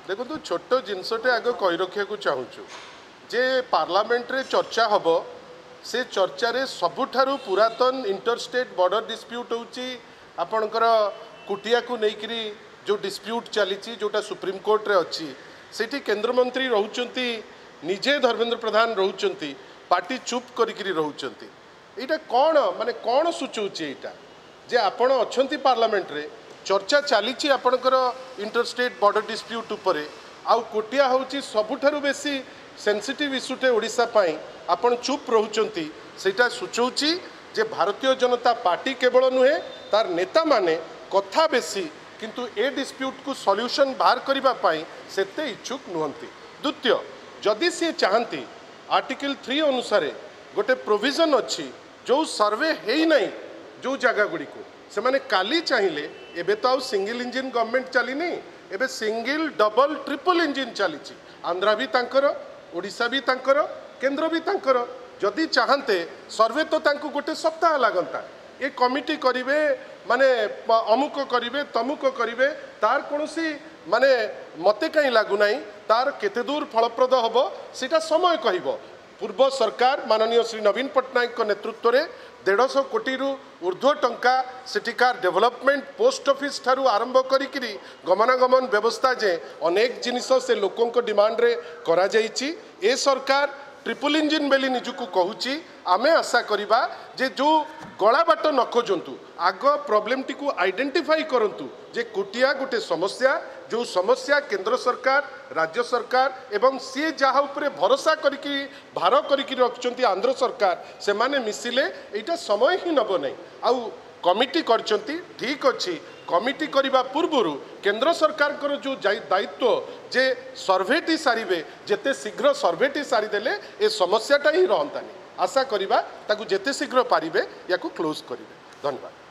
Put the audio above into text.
देखो तो छोट जिनसटे आग कही रखा चाहूँ जे पार्लियामेंट रे चर्चा हम से चर्चा सबुठारु पुरातन इंटरस्टेट बॉर्डर डिस्प्यूट होची आपणकर कुटिया को लेकर जो डिस्प्यूट चली जोटा सुप्रीम कोर्ट रे अच्छी सेठी केंद्रमंत्री रोचंती निजे धर्मेंद्र प्रधान रोचंती पार्टी चुप करिकरी रोचंती एटा कौन माने कौन सूचौची एटा जे आपण अछंती पार्लियामेंट रे चर्चा चली आपणकर इंटरस्टेट बॉर्डर डिस्प्यूट उपरे आउ कोटिया होची सबुठारु बेसी सेंसिटिव इश्यूटे ओडिशा पाई आपण चुप रोचंती सेटा सूचौची जे भारतीय जनता पार्टी केवल नुहे तार नेता माने कथा बेसी किंतु ए डिस्प्यूट को सॉल्यूशन बाहर करिबा पाई सेते इच्छुक नुहंती। द्वितीय जदि सी चाहती आर्टिकल 3 अनुसार गोटे प्रोविजन अच्छी जो सर्वे है नहीं जो जगह गुड़ी को से माने काली चाहिए एबे तो आउ सिंगल इंजिन गवर्नमेंट चलीनी एबे सिंगल डबल ट्रिपल इंजिन चली आंध्रा भी तांकर ओडिशा भी तांकर केंद्र भी तांकर जदि चाहते सर्वे तो तांको गोटे सप्ताह लगता ये कमिटी करिवे माने अमुक करिवे तमुक करिवे तार कोनोसी माने मते कहीं लागू नहीं तार केते दूर फलप्रद हबो सेटा समय कहिबो। पूर्व सरकार माननीय श्री नवीन पट्टनायक नेतृत्व में 150 कोटी रु ऊर्ध्व टंका सेठिकार डेवलपमेंट पोस्ट ऑफिस ठारू आरंभ करी गमनागमन व्यवस्था जे अनेक जिनिस से लोकों डिमांड रे करा जाइछि। ए सरकार ट्रिपल इंजिन बेली निजुको कहूची आमे आशा करिबा जे जो गला बाट न खोजंतु आग प्रॉब्लम टी को आइडेंटिफाई करंतु जे कुटिया गोटे समस्या जो समस्या केंद्र सरकार राज्य सरकार एवं सी जहाँ उपरे भरोसा करिकी भार करिकी रखचंती आंध्र सरकार से माने मिसिले एटा समय ही नब नहीं आउ कमिटी करचंती ठीक अच्छी कमिटी करने पूर्वर केंद्र सरकार जो दायित्व जे सर्वेटी सारे जेते शीघ्र सर्वेटी सारीदेले ए समस्याटा ही रहंतानी आशा करिबा ताकू जेते शीघ्र पारिबे या क्लोज करिबे। धन्यवाद।